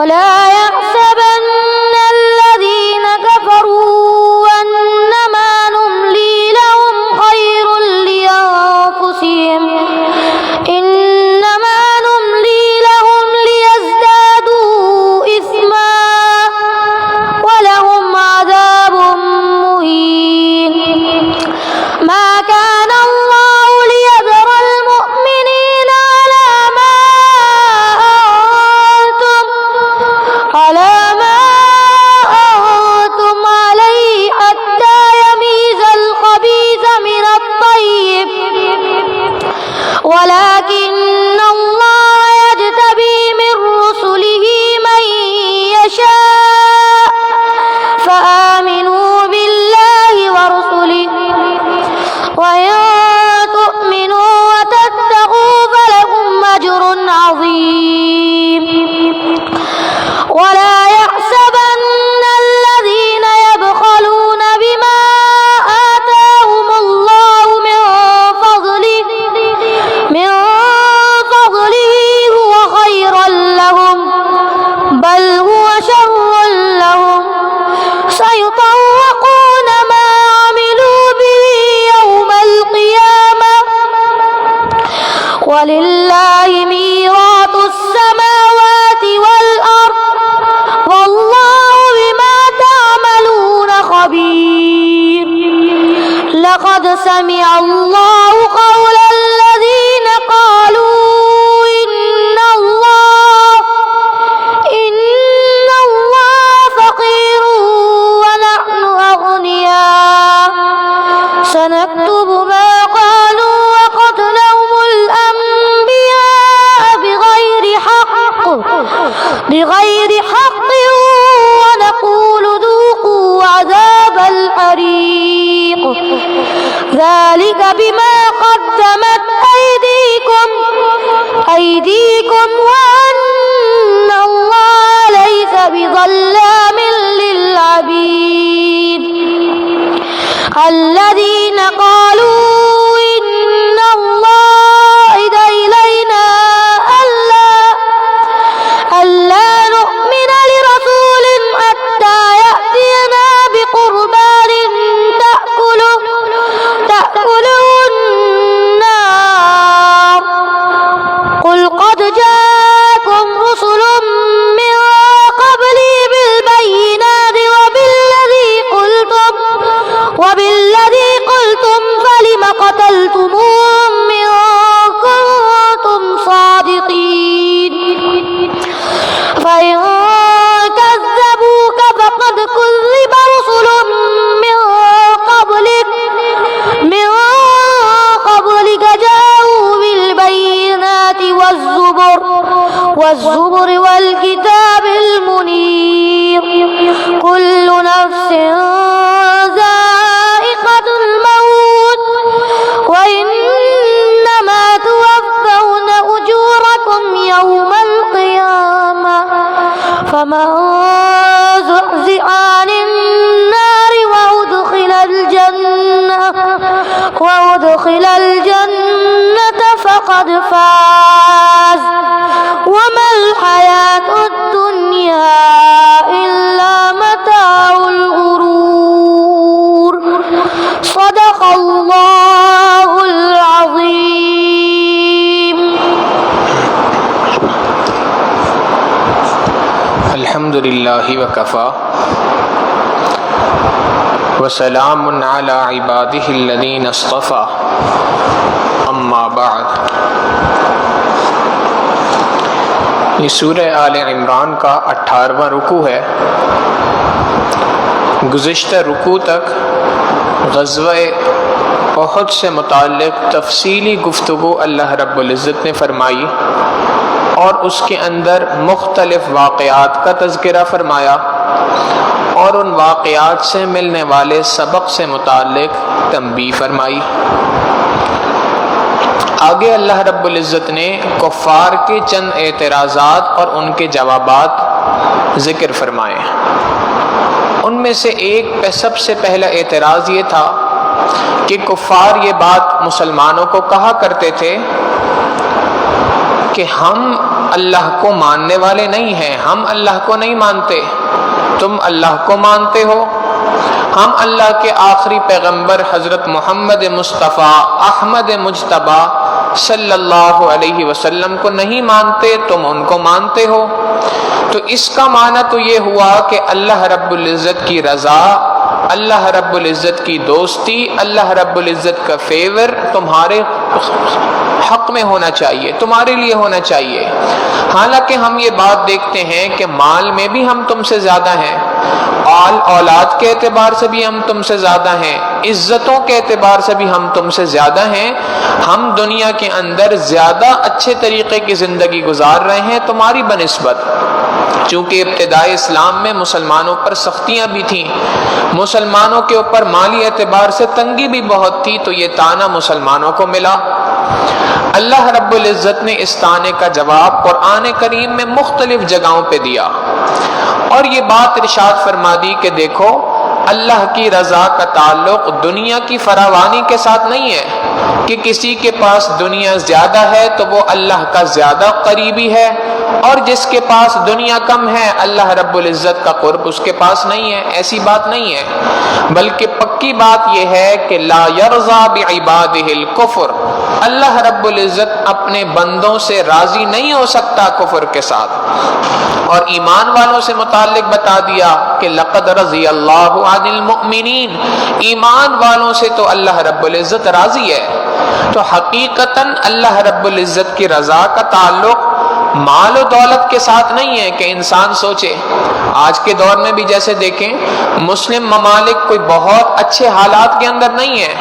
ولا يحسبن الذين كفروا أنما نملي لهم خير لأنفسهم إنما نملي لهم ليزدادوا إثما ولهم عذاب مهين ما كان الله ليذر المؤمنين على ما أنتم عليه حتى يميز الخبيث من الطيب ولكن الله يجتبي من رسله من يشاء فآمنوا بالله ورسله وإن تؤمنوا وتتقوا فلكم أجر عظيم ولا يحسبن الذين يبخلون بما آتاهم الله من فضله هو خيرا لهم بل هو شر لهم سيطوقون ما عملوا به يوم القيامة ولله ميراث السماوات والأرض والله بما تعملون خبير لقد سمع الله قول الذين قالوا إن الله فقير ونحن أغنياء سنكتب ما قالوا وقتلهم الأنبياء بغير حق ونقول ذوقوا عذاب الحريق ذلك بما قدمت أيديكم وأن الله ليس بظلام للعبيد الذين قالوا إن الله عهد إلينا ألا نؤمن لرسول حتى يأتينا بقربان تأكله النار قل قد جاءكم رسل من قبلي بالبينات وبالذي قلتم فلم قتلتموهم إن كنتم صادقين فإن كذبوك فقد كذب رسل من قبلك جاءوا بالبينات والزبر والكتاب المنير كل نفس ذائقة الموت وإنما توفون أجوركم يوم القيامة فمن زحزح عن النار وأدخل الجنة فقد فاز وما الحياة الدنيا إلا متاع الغرور صدق الله العظيم. الحمد للہ وکفا وسلام علی عبادہ الذین اصطفى اما بعد. یہ سورہ آل عمران کا 18واں رکوع ہے. گزشتہ رکوع تک غزوہ احد سے متعلق تفصیلی گفتگو اللہ رب العزت نے فرمائی اور اس کے اندر مختلف واقعات کا تذکرہ فرمایا اور ان واقعات سے ملنے والے سبق سے متعلق تنبیہ فرمائی. آگے اللہ رب العزت نے کفار کے چند اعتراضات اور ان کے جوابات ذکر فرمائے. ان میں سے سب سے پہلا اعتراض یہ تھا کہ کفار یہ بات مسلمانوں کو کہا کرتے تھے کہ ہم اللہ کو ماننے والے نہیں ہیں، ہم اللہ کو نہیں مانتے، تم اللہ کو مانتے ہو۔ ہم اللہ کے آخری پیغمبر حضرت محمد مصطفیٰ احمد مجتبیٰ صلی اللہ علیہ وسلم کو نہیں مانتے، تم ان کو مانتے ہو۔ تو اس کا معنی تو یہ ہوا کہ اللہ رب العزت کی رضا، اللہ رب العزت کی دوستی، اللہ رب العزت کا فیور تمہارے حق میں ہونا چاہیے، تمہارے لیے ہونا چاہیے۔ حالانکہ ہم یہ بات دیکھتے ہیں کہ مال میں بھی ہم تم سے زیادہ ہیں، اولاد کے اعتبار سے بھی ہم تم سے زیادہ ہیں، عزتوں کے اعتبار سے بھی ہم تم سے زیادہ ہیں، ہم دنیا کے اندر زیادہ اچھے طریقے کی زندگی گزار رہے ہیں تمہاری بنسبت۔ چونکہ ابتدائی اسلام میں مسلمانوں پر سختیاں بھی تھیں، مسلمانوں کے اوپر مالی اعتبار سے تنگی بھی بہت تھی، تو یہ طعنہ مسلمانوں کو ملا۔ اللہ رب العزت نے اس طعنے کا جواب قرآن کریم میں مختلف جگہوں پہ دیا، اور یہ بات ارشاد فرما دی کہ دیکھو اللہ کی رضا کا تعلق دنیا کی فراوانی کے ساتھ نہیں ہے کہ کسی کے پاس دنیا زیادہ ہے تو وہ اللہ کا زیادہ قریبی ہے، اور جس کے پاس دنیا کم ہے اللہ رب العزت کا قرب اس کے پاس نہیں ہے۔ ایسی بات نہیں ہے، بلکہ پکی بات یہ ہے کہ لا یرضا بعبادہ الکفر، اللہ رب العزت اپنے بندوں سے راضی نہیں ہو سکتا کفر کے ساتھ۔ اور ایمان والوں سے متعلق بتا دیا کہ لقد رضی اللہ عن المؤمنین، ایمان والوں سے تو اللہ رب العزت راضی ہے۔ تو حقیقتاً اللہ رب العزت کی رضا کا تعلق مال و دولت کے ساتھ نہیں ہے کہ انسان سوچے۔ آج کے دور میں بھی جیسے دیکھیں مسلم ممالک کوئی بہت اچھے حالات کے اندر نہیں ہے،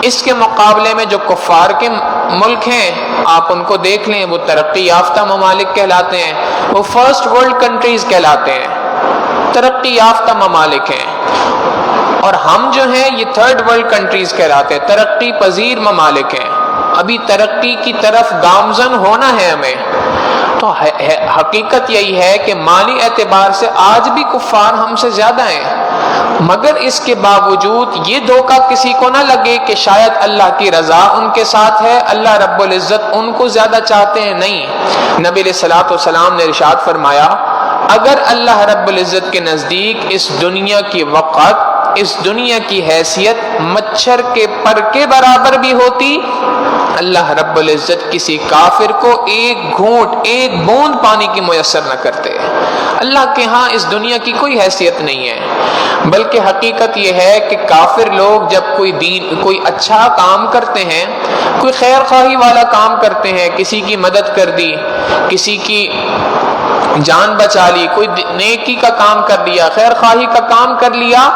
اس کے مقابلے میں جو کفار کے ملک ہیں آپ ان کو دیکھ لیں، وہ ترقی یافتہ ممالک کہلاتے ہیں، وہ فرسٹ ورلڈ کنٹریز کہلاتے ہیں، ترقی یافتہ ممالک ہیں، اور ہم جو ہیں یہ تھرڈ ورلڈ کنٹریز کہلاتے ہیں، ترقی پذیر ممالک ہیں، ابھی ترقی کی طرف گامزن ہونا ہے ہمیں۔ تو حقیقت یہی ہے کہ مالی اعتبار سے آج بھی کفار ہم سے زیادہ ہیں، مگر اس کے باوجود یہ دھوکہ کسی کو نہ لگے کہ شاید اللہ کی رضا ان کے ساتھ ہے، اللہ رب العزت ان کو زیادہ چاہتے ہیں، نہیں۔ نبی علیہ الصلوۃ والسلام نے ارشاد فرمایا اگر اللہ رب العزت کے نزدیک اس دنیا کی وقت، اس دنیا کی حیثیت مچھر کے پر کے برابر بھی ہوتی، اللہ رب العزت کسی کافر کو ایک گھونٹ، ایک بوند پانی کی میسر نہ کرتے۔ اللہ کے ہاں اس دنیا کی کوئی حیثیت نہیں ہے، بلکہ حقیقت یہ ہے کہ کافر لوگ جب کوئی اچھا کام کرتے ہیں، کوئی خیر خواہی والا کام کرتے ہیں، کسی کی مدد کر دی، کسی کی جان بچا لی، کوئی نیکی کا کام کر لیا، خیر خواہی کا کام کر لیا،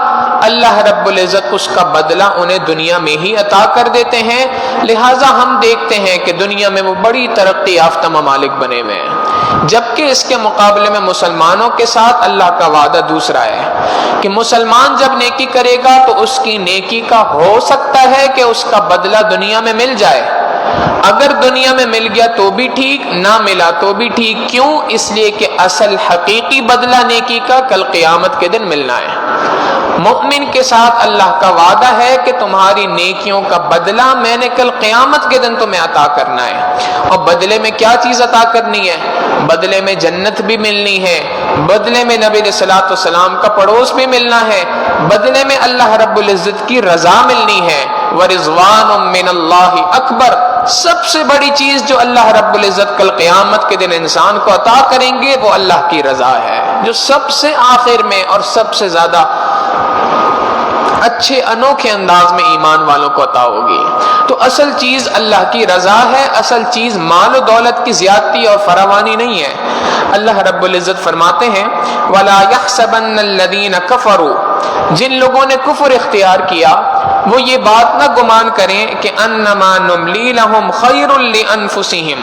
اللہ رب العزت اس کا بدلہ انہیں دنیا میں ہی عطا کر دیتے ہیں۔ لہٰذا ہم دیکھتے ہیں کہ دنیا میں وہ بڑی ترقی یافتہ ممالک بنے ہوئے ہیں، جبکہ اس کے مقابلے میں مسلمانوں کے ساتھ اللہ کا وعدہ دوسرا ہے کہ مسلمان جب نیکی کرے گا تو اس کی نیکی کا ہو سکتا ہے کہ اس کا بدلہ دنیا میں مل جائے، اگر دنیا میں مل گیا تو بھی ٹھیک، نہ ملا تو بھی ٹھیک۔ کیوں؟ اس لیے کہ اصل حقیقی بدلہ نیکی کا کل قیامت کے دن ملنا ہے۔ مومن کے ساتھ اللہ کا وعدہ ہے کہ تمہاری نیکیوں کا بدلہ میں نے کل قیامت کے دن تمہیں عطا کرنا ہے، اور بدلے میں کیا چیز عطا کرنی ہے؟ بدلے میں جنت بھی ملنی ہے، بدلے میں نبی علیہ الصلوۃ والسلام کا پڑوس بھی ملنا ہے، بدلے میں اللہ رب العزت کی رضا ملنی ہے۔ وَرِضْوَانٌ مِّنَ اللَّهِ أَكْبَرُ، سب سے بڑی چیز جو اللہ رب العزت کل قیامت کے دن انسان کو عطا کریں گے وہ اللہ کی رضا ہے، جو سب سے آخر میں اور سب سے زیادہ اچھے انوکھے انداز میں ایمان والوں کو عطا ہوگی۔ تو اصل چیز اللہ کی رضا ہے، اصل چیز مال و دولت کی زیادتی اور فراوانی نہیں ہے۔ اللہ رب العزت فرماتے ہیں وَلَا يَحْسَبَنَّ الَّذِينَ كَفَرُوا، جن لوگوں نے کفر اختیار کیا وہ یہ بات نہ گمان کریں کہ انما نملی لہم خیر لانفسہم،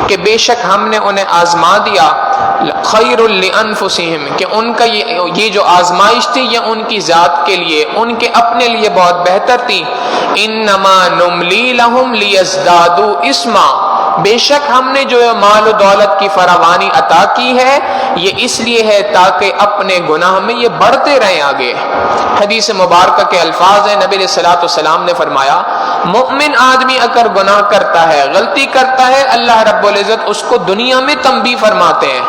کہ بے شک ہم نے انہیں آزما دیا، خیر لانفسہم، کہ ان کا یہ جو آزمائش تھی یہ ان کی ذات کے لیے، ان کے اپنے لیے بہت بہتر تھی۔ انما نملی لہم لیزدادوا اسما، بے شک ہم نے جو مال و دولت کی فراوانی عطا کی ہے یہ اس لیے ہے تاکہ اپنے گناہ میں یہ بڑھتے رہیں آگے۔ حدیث مبارکہ کے الفاظ ہیں، نبی علیہ الصلوۃ والسلام نے فرمایا مومن آدمی اگر گناہ کرتا ہے، غلطی کرتا ہے، اللہ رب العزت اس کو دنیا میں تنبیہ فرماتے ہیں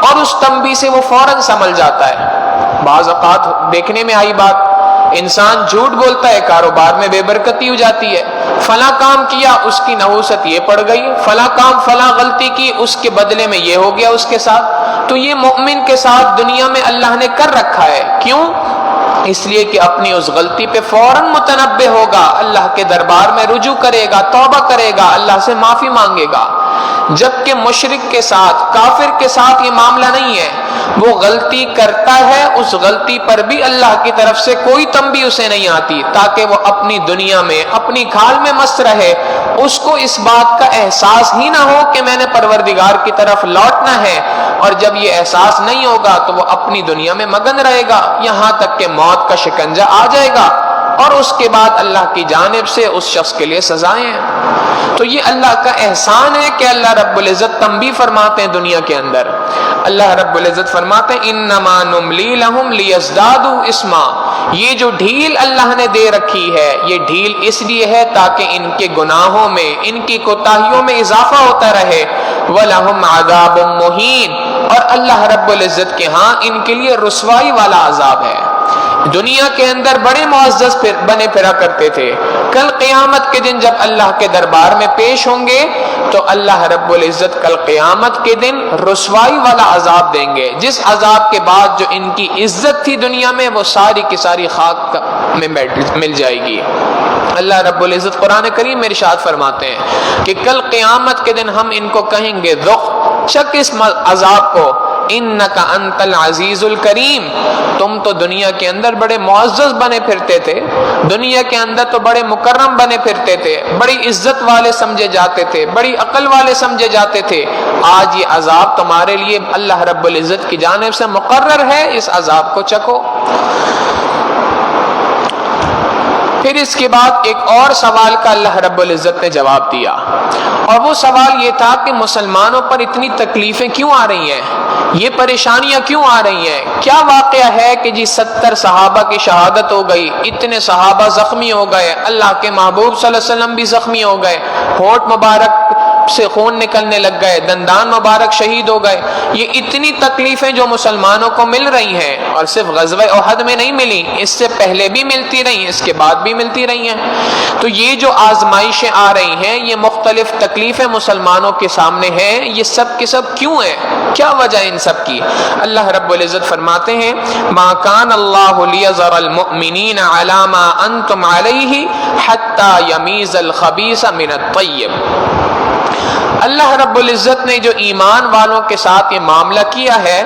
اور اس تنبیہ سے وہ فوراً سنبھل جاتا ہے۔ بعض اوقات دیکھنے میں آئی بات، انسان جھوٹ بولتا ہے، کاروبار میں بے برکتی ہو جاتی ہے، فلاں کام کیا اس کی نحوست یہ پڑ گئی، فلاں کام فلاں غلطی کی اس کے بدلے میں یہ ہو گیا اس کے ساتھ۔ تو یہ مومن کے ساتھ دنیا میں اللہ نے کر رکھا ہے، کیوں؟ اس لیے کہ اپنی اس غلطی پہ فوراً متنبہ ہوگا، اللہ کے دربار میں رجوع کرے گا، توبہ کرے گا، اللہ سے معافی مانگے گا۔ جبکہ مشرک کے ساتھ، کافر کے ساتھ یہ معاملہ نہیں ہے، وہ غلطی کرتا ہے، اس غلطی پر بھی اللہ کی طرف سے کوئی تنبیہ اسے نہیں آتی تاکہ وہ اپنی دنیا میں اپنی کھال میں مست رہے، اس کو اس بات کا احساس ہی نہ ہو کہ میں نے پروردگار کی طرف لوٹنا ہے، اور جب یہ احساس نہیں ہوگا تو وہ اپنی دنیا میں مگن رہے گا یہاں تک کہ موت کا شکنجہ آ جائے گا، اور اس کے بعد اللہ کی جانب سے اس شخص کے لیے سزائیں ہیں۔ تو یہ اللہ کا احسان ہے کہ اللہ رب العزت تنبیہ فرماتے ہیں دنیا کے اندر۔ اللہ رب العزت فرماتے ہیں انما نملی لہم لیزدادوا اثما، یہ جو ڈھیل اللہ نے دے رکھی ہے یہ ڈھیل اس لیے ہے تاکہ ان کے گناہوں میں، ان کی کوتاہیوں میں اضافہ ہوتا رہے۔ وَلَهُمْ عَذَابٌ مُّهِينٌ، اور اللہ رب العزت کے ہاں ان کے لیے رسوائی والا عذاب ہے۔ دنیا کے اندر بڑے معزز بنے پھرا کرتے تھے، کل قیامت کے دن جب اللہ کے دربار میں پیش ہوں گے تو اللہ رب العزت کل قیامت کے دن رسوائی والا عذاب دیں گے، جس عذاب کے بعد جو ان کی عزت تھی دنیا میں وہ ساری کی ساری خاک میں مل جائے گی۔ اللہ رب العزت قرآن کریم میں ارشاد فرماتے ہیں کہ کل قیامت کے دن ہم ان کو کہیں گے ذق، چکھ اس عذاب کو، انک انت العزیز الکریم، تم تو دنیا کے اندر بڑے معزز بنے پھرتے تھے، دنیا کے اندر تو بڑے مکرم بنے پھرتے تھے، بڑی عزت والے سمجھے جاتے تھے، بڑی عقل والے سمجھے جاتے تھے، آج یہ عذاب تمہارے لیے اللہ رب العزت کی جانب سے مقرر ہے، اس عذاب کو چکھو۔ پھر اس کے بعد ایک اور سوال کا اللہ رب العزت نے جواب دیا، اور وہ سوال یہ تھا کہ مسلمانوں پر اتنی تکلیفیں کیوں آ رہی ہیں، یہ پریشانیاں کیوں آ رہی ہیں؟ کیا واقعہ ہے کہ 70 صحابہ کی شہادت ہو گئی، اتنے صحابہ زخمی ہو گئے، اللہ کے محبوب صلی اللہ علیہ وسلم بھی زخمی ہو گئے، ہونٹ مبارک سے خون نکلنے لگ گئے، دندان مبارک شہید ہو گئے، یہ اتنی تکلیفیں جو مسلمانوں کو مل رہی ہیں، اور صرف غزوہ احد میں نہیں ملی، اس سے پہلے بھی ملتی رہی، اس کے بعد بھی ملتی رہی ہیں۔ تو یہ جو آزمائشیں آ رہی ہیں، یہ مختلف تکلیفیں مسلمانوں کے سامنے ہیں، یہ سب کے سب کیوں ہیں؟ کیا وجہ ان سب کی؟ اللہ رب العزت فرماتے ہیں ما کان اللہ لیذر المؤمنین علی ما انتم علیہ حتی یمیز الخبیث من الطیب۔ اللہ رب العزت نے جو ایمان والوں کے ساتھ یہ معاملہ کیا ہے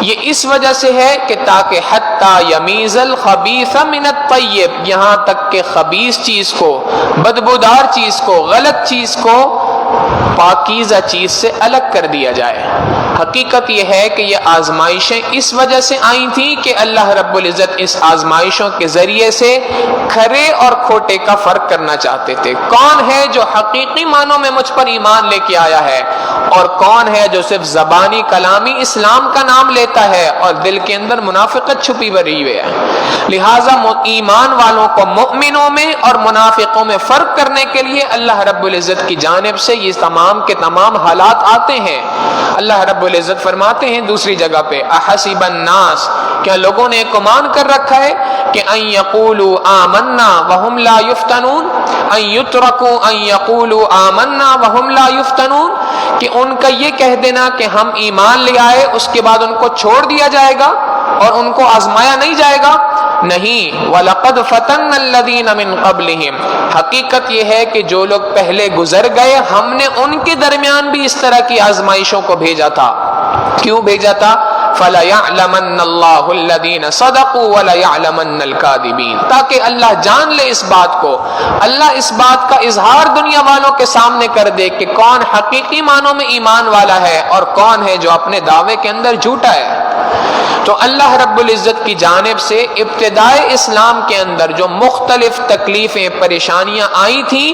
یہ اس وجہ سے ہے کہ تاکہ حتی یمیز الخبیث من الطیب، یہاں تک کہ خبیث چیز کو، بدبودار چیز کو، غلط چیز کو پاکیزہ چیز سے الگ کر دیا جائے۔ حقیقت یہ ہے کہ یہ آزمائشیں اس وجہ سے آئی تھیں کہ اللہ رب العزت اس آزمائشوں کے ذریعے سے کھرے اور کھوٹے کا فرق کرنا چاہتے تھے۔ کون ہے جو حقیقی معنوں میں مجھ پر ایمان لے کے آیا ہے، اور کون ہے جو صرف زبانی کلامی اسلام کا نام لیتا ہے اور دل کے اندر منافقت چھپی بری ہوئی ہے۔ لہٰذا ایمان والوں کو مؤمنوں میں اور منافقوں میں فرق کرنے کے لیے اللہ رب العزت کی جانب سے یہ تمام کے تمام حالات آتے ہیں۔ اللہ رب العزت فرماتے ہیں دوسری جگہ پہ احسب الناس، کیا لوگوں نے گمان کر رکھا ہے کہ ان یقولوا آمنا وهم لا یفتنون، ان یترکوا ان یقولوا آمنا وهم لا یفتنون، کہ ان کا یہ کہہ دینا کہ ہم ایمان لے آئے اس کے بعد ان کو چھوڑ دیا جائے گا اور ان کو آزمایا نہیں جائے گا؟ نہیں، وَلَقَدْ فَتَنَّ الَّذِينَ مِن قَبْلِهِمْ، حقیقت یہ ہے کہ جو لوگ پہلے گزر گئے ہم نے ان کے درمیان بھی اس طرح کی آزمائشوں کو بھیجا تھا۔ کیوں بھیجا تھا؟ فَلَيَعْلَمَنَّ اللَّهُ الَّذِينَ صَدَقُوا وَلَيَعْلَمَنَّ الْكَاذِبِينَ، تاکہ اللہ جان لے اس بات کو، اللہ اس بات کا اظہار دنیا والوں کے سامنے کر دے کہ کون حقیقی معنوں میں ایمان والا ہے اور کون ہے جو اپنے دعوے کے اندر جھوٹا ہے۔ تو اللہ رب العزت کی جانب سے ابتدائے اسلام کے اندر جو مختلف تکلیفیں پریشانیاں آئی تھیں،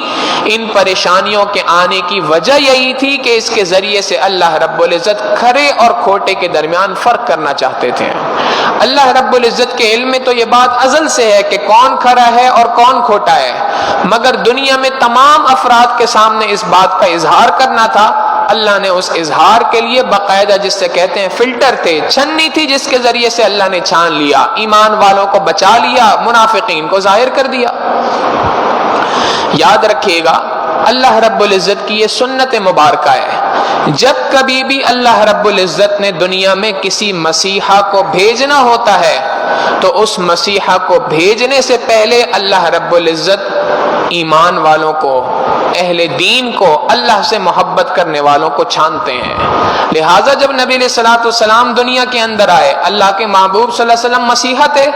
ان پریشانیوں کے آنے کی وجہ یہی تھی کہ اس کے ذریعے سے اللہ رب العزت کھرے اور کھوٹے کے درمیان فرق کرنا چاہتے تھے۔ اللہ رب العزت کے علم میں تو یہ بات ازل سے ہے کہ کون کھرا ہے اور کون کھوٹا ہے، مگر دنیا میں تمام افراد کے سامنے اس بات کا اظہار کرنا تھا۔ اللہ نے اس اظہار کے لیے باقاعدہ جس سے کہتے ہیں فلٹر تھے، چھنی تھی جس کے ذریعے سے اللہ نے چھان لیا، ایمان والوں کو بچا لیا، منافقین کو ظاہر کر دیا۔ یاد رکھیے گا اللہ رب العزت کی یہ سنت مبارکہ ہے، جب کبھی بھی اللہ رب العزت نے دنیا میں کسی مسیحا کو بھیجنا ہوتا ہے تو اس مسیحا کو بھیجنے سے پہلے اللہ رب العزت ایمان والوں کو، اہل دین کو، اللہ سے محبت کرنے والوں کو چھانتے ہیں۔ لہٰذا جب نبی علیہ الصلوۃ والسلام دنیا کے اندر آئے، اللہ کے محبوب صلی اللہ علیہ وسلم مسیحا تھے،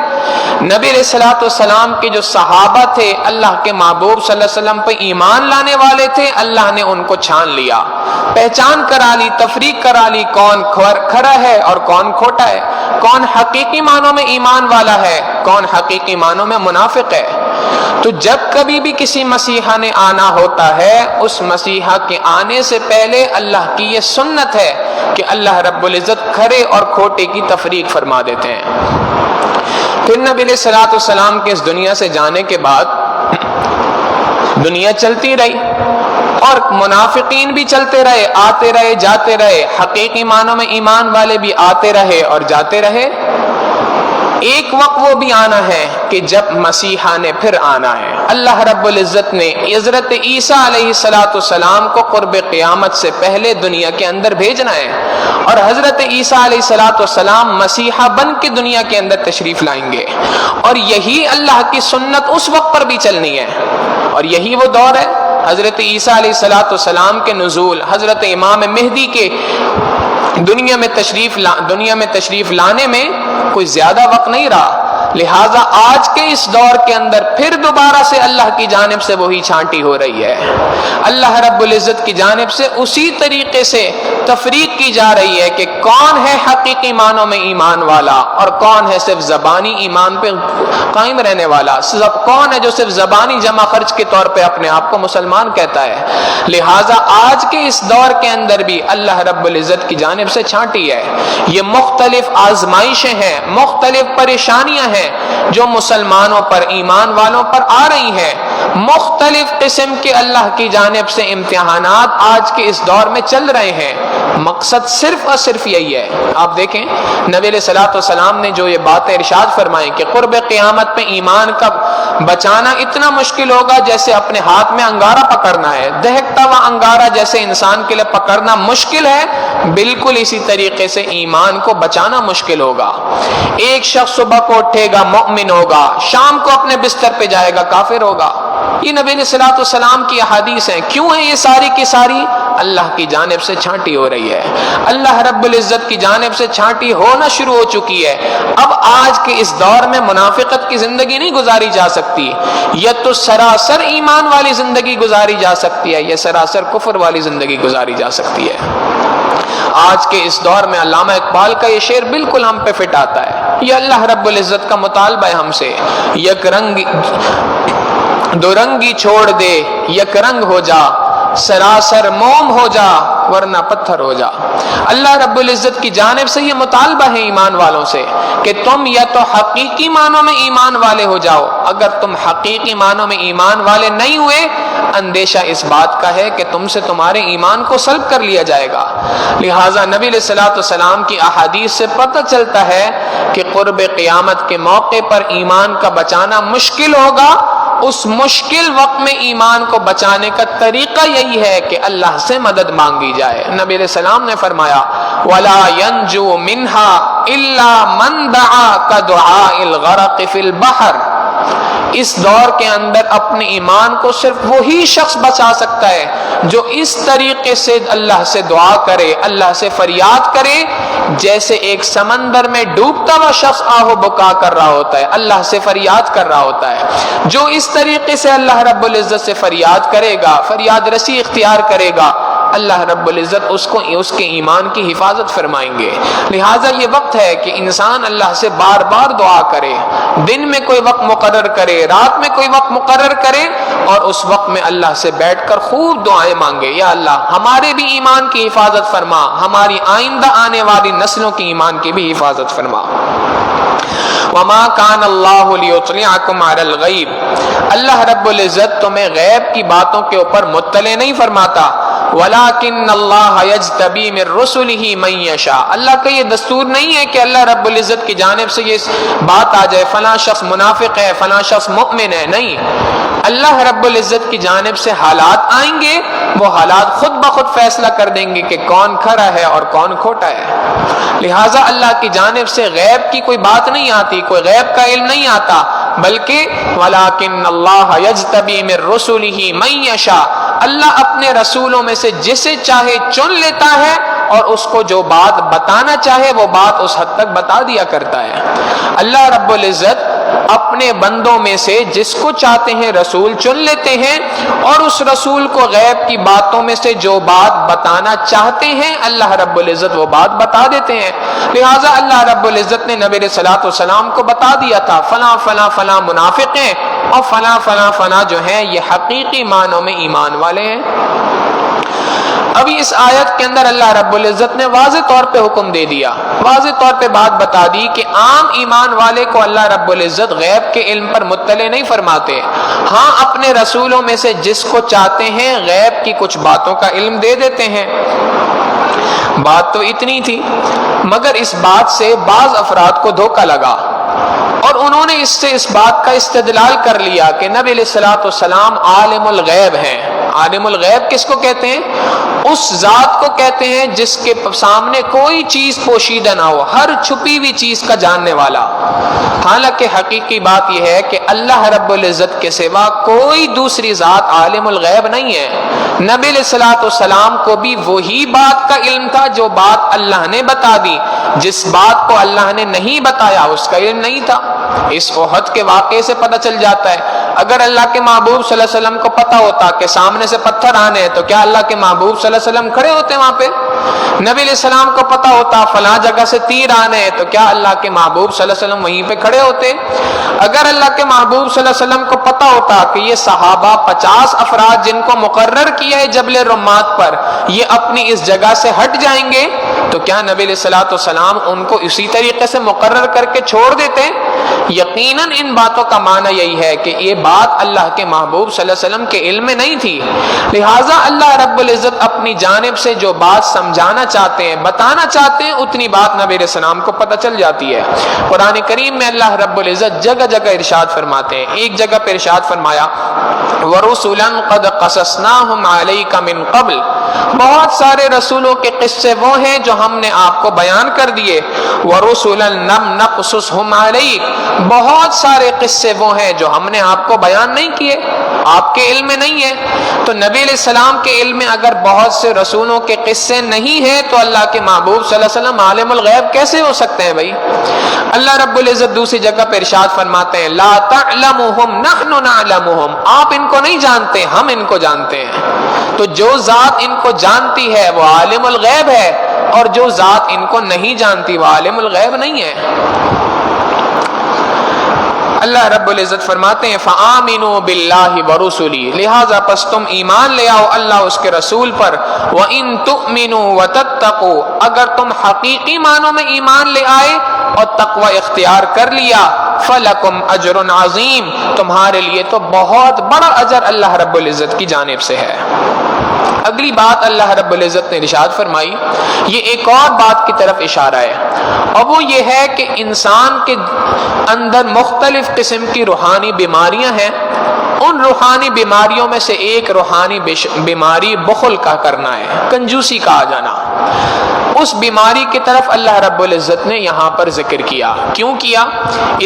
نبی علیہ الصلوۃ والسلام کے جو صحابہ تھے اللہ کے محبوب صلی اللہ علیہ وسلم پہ ایمان لانے والے تھے، اللہ نے ان کو چھان لیا، پہچان کرا لی، تفریق کرا لی، کون کھرا ہے اور کون کھوٹا ہے، کون حقیقی معنوں میں ایمان والا ہے، کون حقیقی معنوں میں منافق ہے۔ تو جب کبھی بھی کسی مسیحا نے آنا ہوتا ہے، اس مسیحا کے آنے سے پہلے اللہ کی یہ سنت ہے کہ اللہ رب العزت کھرے اور کھوٹے کی تفریق فرما دیتے ہیں۔ پھر نبی علیہ الصلوۃ والسلام کے اس دنیا سے جانے کے بعد دنیا چلتی رہی اور منافقین بھی چلتے رہے، آتے رہے، جاتے رہے، حقیقی معنوں میں ایمان والے بھی آتے رہے اور جاتے رہے۔ ایک وقت وہ بھی آنا ہے کہ جب مسیحا نے پھر آنا ہے۔ اللہ رب العزت نے حضرت عیسیٰ علیہ السلام کو قرب قیامت سے پہلے دنیا کے اندر بھیجنا ہے، اور حضرت عیسیٰ علیہ السلام مسیحا بن کے دنیا کے اندر تشریف لائیں گے، اور یہی اللہ کی سنت اس وقت پر بھی چلنی ہے، اور یہی وہ دور ہے۔ حضرت عیسیٰ علیہ السلام کے نزول، حضرت امام مہدی کے دنیا میں تشریف لانے میں کوئی زیادہ وقت نہیں رہا، لہٰذا آج کے اس دور کے اندر پھر دوبارہ سے اللہ کی جانب سے وہی چھانٹی ہو رہی ہے۔ اللہ رب العزت کی جانب سے اسی طریقے سے تفریق کی جا رہی ہے کہ کون ہے حقیقی معنوں میں ایمان والا اور کون ہے صرف زبانی ایمان پہ قائم رہنے والا، کون ہے جو صرف زبانی جمع خرچ کے طور پہ اپنے آپ کو مسلمان کہتا ہے۔ لہٰذا آج کے اس دور کے اندر بھی اللہ رب العزت کی جانب سے چھانٹی ہے۔ یہ مختلف آزمائشیں ہیں، مختلف پریشانیاں ہیں جو مسلمانوں پر، ایمان والوں پر آ رہی ہیں، مختلف قسم کے اللہ کی جانب سے امتحانات آج کے اس دور میں چل رہے ہیں۔ مقصد صرف اور صرف یہی ہے۔ آپ دیکھیں نبی علیہ الصلوۃ والسلام نے جو یہ باتیں ارشاد فرمائیں کہ قرب قیامت میں ایمان کا بچانا اتنا مشکل ہوگا جیسے اپنے ہاتھ میں انگارہ پکڑنا ہے، دہکتا ہوا انگارہ جیسے انسان کے لیے پکڑنا مشکل ہے، بالکل اسی طریقے سے ایمان کو بچانا مشکل ہوگا۔ ایک شخص صبح کو اٹھے گا مومن ہوگا، شام کو اپنے بستر پہ جائے گا کافر ہوگا۔ یہ نبی علیہ الصلوۃ والسلام کی احادیث ہیں۔ کیوں ہے یہ ساری کی ساری؟ اللہ کی جانب سے چھانٹی ہو رہی ہے، اللہ رب العزت کی جانب سے چھانٹی ہونا شروع ہو چکی ہے۔ اب آج کے اس دور میں منافقت کی زندگی نہیں گزاری جا سکتی، یا تو سراسر ایمان والی زندگی گزاری جا سکتی ہے یا سراسر کفر والی زندگی گزاری جا سکتی ہے۔ آج کے اس دور میں علامہ اقبال کا یہ شعر بالکل ہم پہ فٹ آتا ہے۔ یہ اللہ رب العزت کا مطالبہ ہے ہم سے، یک رنگ دو رنگی چھوڑ دے، یک رنگ ہو جا، سراسر موم ہو جا ورنہ پتھر ہو جا۔ اللہ رب العزت کی جانب سے یہ مطالبہ ہے ایمان والوں سے کہ تم یا تو حقیقی معنوں میں ایمان والے ہو جاؤ، اگر تم حقیقی معنوں میں ایمان والے نہیں ہوئے، اندیشہ اس بات کا ہے کہ تم سے تمہارے ایمان کو سلب کر لیا جائے گا۔ لہٰذا نبی علیہ الصلوۃ والسلام کی احادیث سے پتہ چلتا ہے کہ قرب قیامت کے موقع پر ایمان کا بچانا مشکل ہوگا۔ اس مشکل وقت میں ایمان کو بچانے کا طریقہ یہی ہے کہ اللہ سے مدد مانگی جائے۔ نبی علیہ السلام نے فرمایا وَلَا يَنْجُو مِنْهَا إِلَّا مَنْ دَعَا كَدُعَاءِ الْغَرَقِ فِي الْبَحْرِ۔ اس دور کے اندر اپنے ایمان کو صرف وہی شخص بچا سکتا ہے جو اس طریقے سے اللہ سے دعا کرے، اللہ سے فریاد کرے جیسے ایک سمندر میں ڈوبتا ہوا شخص آہ و بکا کر رہا ہوتا ہے، اللہ سے فریاد کر رہا ہوتا ہے۔ جو اس طریقے سے اللہ رب العزت سے فریاد کرے گا، فریاد رسی اختیار کرے گا، اللہ رب العزت اس کے ایمان کی حفاظت فرمائیں گے۔ لہٰذا یہ وقت ہے کہ انسان اللہ سے بار بار دعا کرے، دن میں کوئی وقت مقرر کرے، رات میں کوئی وقت مقرر کرے، اور اس وقت میں اللہ سے بیٹھ کر خوب دعائیں مانگے، یا اللہ ہمارے بھی ایمان کی حفاظت فرما، ہماری آئندہ آنے والی نسلوں کی ایمان کی بھی حفاظت فرما۔ وما کان اللہ لیطلعکم علی الغیب، اللہ رب العزت تمہیں غیب کی باتوں کے اوپر مطلع نہیں فرماتا، ولیکن اللہ یجتبی من رسلہ من یشاء، اللہ کا یہ دستور نہیں ہے کہ اللہ رب العزت کی جانب سے یہ بات آ جائے فلاں شخص منافق ہے، فلاں شخص مؤمن ہے، نہیں، اللہ رب العزت کی جانب سے حالات آئیں گے، وہ حالات خود بخود فیصلہ کر دیں گے کہ کون کھرا ہے اور کون کھوٹا ہے۔ لہٰذا اللہ کی جانب سے غیب کی کوئی بات نہیں آتی، کوئی غیب کا علم نہیں آتا، بلکہ وَلَٰكِنَّ اللَّهَ يَجْتَبِي مِن رُّسُلِهِ مَن يَشَاءُ، اللہ اپنے رسولوں میں سے جسے چاہے چن لیتا ہے، اور اس کو جو بات بتانا چاہے وہ بات اس حد تک بتا دیا کرتا ہے۔ اللہ رب العزت اپنے بندوں میں سے جس کو چاہتے ہیں رسول چن لیتے ہیں، اور اس رسول کو غیب کی باتوں میں سے جو بات بتانا چاہتے ہیں اللہ رب العزت وہ بات بتا دیتے ہیں۔ لہٰذا اللہ رب العزت نے نبی صلی اللہ علیہ وسلم کو بتا دیا تھا فلاں فلاں فلاں منافق ہیں، اور فلاں فلاں فلاں جو ہیں یہ حقیقی معنوں میں ایمان والے ہیں۔ ابھی اس آیت کے اندر اللہ رب العزت نے واضح طور پہ حکم دے دیا، واضح طور پہ بات بتا دی کہ عام ایمان والے کو اللہ رب العزت غیب کے علم پر مطلع نہیں فرماتے، ہاں اپنے رسولوں میں سے جس کو چاہتے ہیں غیب کی کچھ باتوں کا علم دے دیتے ہیں۔ بات تو اتنی تھی، مگر اس بات سے بعض افراد کو دھوکہ لگا، اور انہوں نے اس سے اس بات کا استدلال کر لیا کہ نبی علیہ الصلوۃ والسلام عالم الغیب ہیں۔ عالم الغیب کس کو کہتے ہیں؟ اس ذات کو کہتے ہیں جس کے سامنے کوئی چیز پوشیدہ نہ ہو، ہر چھپی ہوئی چیز کا جاننے والا۔ حالانکہ حقیقی بات یہ ہے کہ اللہ رب العزت کے سوا کوئی دوسری ذات عالم الغیب نہیں ہے۔ نبی علیہ الصلوۃ والسلام کو بھی وہی بات کا علم تھا جو بات اللہ نے بتا دی، جس بات کو اللہ نے نہیں بتایا اس کا علم نہیں تھا۔ اس احد کے واقعے سے پتہ چل جاتا ہے، اگر اللہ کے محبوب صلی اللہ علیہ وسلم کو پتہ ہوتا کہ سامنے سے پتھر آنے ہیں تو کیا اللہ کے محبوب صلی اللہ علیہ وسلم کھڑے ہوتے وہاں پہ؟ نبی علیہ السلام کو پتہ ہوتا فلاں جگہ سے تیر آنے ہیں تو کیا اللہ کے محبوب صلی اللہ علیہ وسلم وہیں پہ کھڑے ہوتے؟ اگر اللہ کے محبوب صلی اللہ علیہ وسلم کو پتہ ہوتا کہ یہ صحابہ 50 افراد جن کو مقرر کیا ہے جبل رمات پر یہ اپنی اس جگہ سے ہٹ جائیں گے تو کیا نبی علیہ الصلوۃ والسلام ان کو اسی طریقے سے مقرر کر کے چھوڑ دیتے؟ یقیناً ان باتوں کا معنی یہی ہے کہ یہ بات اللہ کے محبوب صلی اللہ علیہ وسلم کے علم میں نہیں تھی، لہٰذا اللہ رب العزت اپنی جانب سے جو بات سمجھانا چاہتے ہیں بتانا چاہتے ہیں اتنی بات نبی علیہ السلام کو پتہ چل جاتی ہے۔ قرآن کریم میں اللہ رب العزت جگہ جگہ ارشاد فرماتے ہیں، ایک جگہ پہ ارشاد فرمایا وَرُسُلًا قَدْ قَصَصْنَاهُمْ عَلَيْكَ مِن قَبْلُ، بہت سارے رسولوں کے قصے وہ ہیں جو ہم نے آپ کو بیان کر دیے، وَرُسُلًا لَمْ نَقْصُصْهُمْ عَلَيْكَ، بہت سارے قصے وہ ہیں جو ہم نے آپ کو بیان نہیں کیے، آپ کے علم میں نہیں ہے۔ تو نبی علیہ السلام کے علم میں اگر بہت سے رسولوں کے قصے نہیں ہیں تو اللہ کے محبوب صلی اللہ علیہ وسلم عالم الغیب کیسے ہو سکتے ہیں بھائی؟ اللہ رب العزت دوسری جگہ پہ ارشاد فرماتے ہیں لا تعلمهم نحن نعلمهم، آپ ان کو نہیں جانتے ہم ان کو جانتے ہیں۔ تو جو ذات ان کو جانتی ہے وہ عالم الغیب ہے، اور جو ذات ان کو نہیں جانتی وہ عالم الغیب نہیں ہے۔ اللہ رب العزت فرماتے ہیں فآمنوا باللہ ورسلہ، لہٰذا پس تم ایمان لے آؤ اللہ اس کے رسول پر، وَإِن تُؤْمِنُوا وَتَتَّقُوا، اگر تم حقیقی معنوں میں ایمان لے آئے اور تقوی اختیار کر لیا، فَلَكُمْ أَجْرٌ عَظِيمٌ، تمہارے لیے تو بہت بڑا اجر اللہ رب العزت کی جانب سے ہے۔ اگلی بات اللہ رب العزت نے ارشاد فرمائی، یہ ایک اور بات کی طرف اشارہ ہے، اور وہ یہ ہے کہ انسان کے اندر مختلف قسم کی روحانی بیماریاں ہیں، ان روحانی بیماریوں میں سے ایک روحانی بیماری بخل کا کرنا ہے، کنجوسی کا آ جانا۔ اس بیماری کی طرف اللہ رب العزت نے یہاں پر ذکر کیا، کیوں کیا؟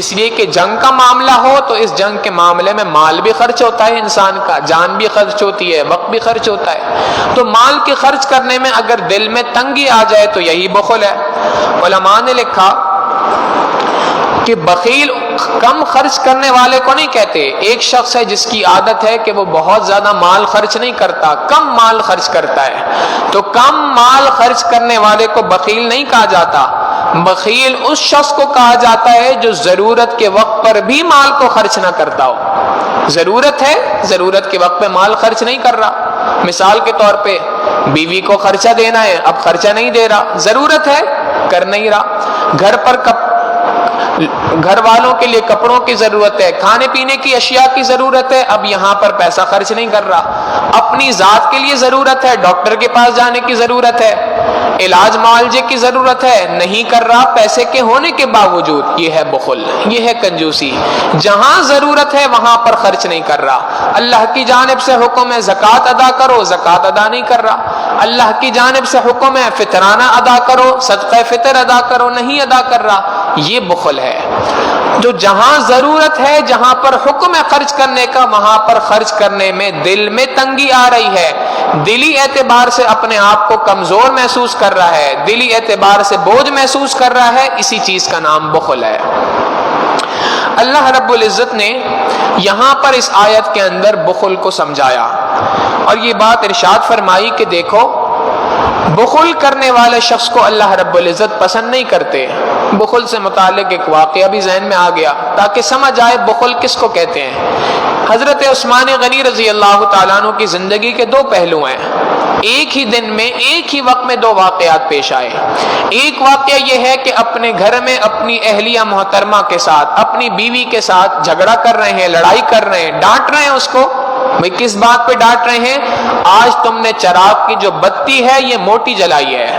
اس لیے کہ جنگ کا معاملہ ہو تو اس جنگ کے معاملے میں مال بھی خرچ ہوتا ہے، انسان کا جان بھی خرچ ہوتی ہے، وقت بھی خرچ ہوتا ہے، تو مال کے خرچ کرنے میں اگر دل میں تنگی آ جائے تو یہی بخل ہے۔ علماء نے لکھا کہ بخیل کم خرچ کرنے والے کو نہیں کہتے. ایک شخص ہے جس کی عادت ہے کہ وہ بہت زیادہ مال خرچ نہیں کرتا، کم مال خرچ کرتا ہے، تو کم مال خرچ کرنے والے کو بخیل نہیں کہا جاتا. بخیل اس شخص کو کہا جاتا ہے جو ضرورت کے وقت پر بھی مال کو خرچ نہ کرتا ہو. ضرورت ہے، ضرورت کے وقت پہ مال خرچ نہیں کر رہا. مثال کے طور پہ بیوی کو خرچہ دینا ہے، اب خرچہ نہیں دے رہا، ضرورت ہے کر نہیں رہا. گھر والوں کے لیے کپڑوں کی ضرورت ہے، کھانے پینے کی اشیاء کی ضرورت ہے، اب یہاں پر پیسہ خرچ نہیں کر رہا. اپنی ذات کے لیے ضرورت ہے، ڈاکٹر کے پاس جانے کی ضرورت ہے، علاج معالجے کی ضرورت ہے، نہیں کر رہا پیسے کے ہونے کے باوجود. یہ ہے بخل، یہ ہے کنجوسی. جہاں ضرورت ہے وہاں پر خرچ نہیں کر رہا. اللہ کی جانب سے حکم ہے زکوٰۃ ادا کرو، زکوٰۃ ادا نہیں کر رہا. اللہ کی جانب سے حکم ہے فطرانہ ادا کرو، صدقہ فطر ادا کرو، نہیں ادا کر رہا. یہ بخل ہے. جو جہاں ضرورت ہے، جہاں پر حکم ہے خرچ کرنے کا، وہاں پر خرچ کرنے میں دل میں تنگی آ رہی ہے، دلی اعتبار سے اپنے آپ کو کمزور محسوس کر رہا ہے، دلی اعتبار سے بوجھ محسوس کر رہا ہے، اسی چیز کا نام بخل ہے. اللہ رب العزت نے یہاں پر اس آیت کے اندر بخل کو سمجھایا اور یہ بات ارشاد فرمائی کہ دیکھو، بخل کرنے والے شخص کو اللہ رب العزت پسند نہیں کرتے. بخل سے متعلق ایک واقعہ بھی ذہن میں آ گیا تاکہ سمجھ آئے بخل کس کو کہتے ہیں. حضرت عثمان غنی رضی اللہ تعالیٰ عنہ کی زندگی کے دو پہلو ہیں. ایک ہی دن میں، ایک ہی وقت میں دو واقعات پیش آئے. ایک واقعہ یہ ہے کہ اپنے گھر میں اپنی اہلیہ محترمہ کے ساتھ، اپنی بیوی کے ساتھ جھگڑا کر رہے ہیں، لڑائی کر رہے ہیں، ڈانٹ رہے ہیں اس کو. بھئی کس بات پہ ڈانٹ رہے ہیں؟ آج تم نے چراغ کی جو بتی ہے یہ موٹی جلائی ہے،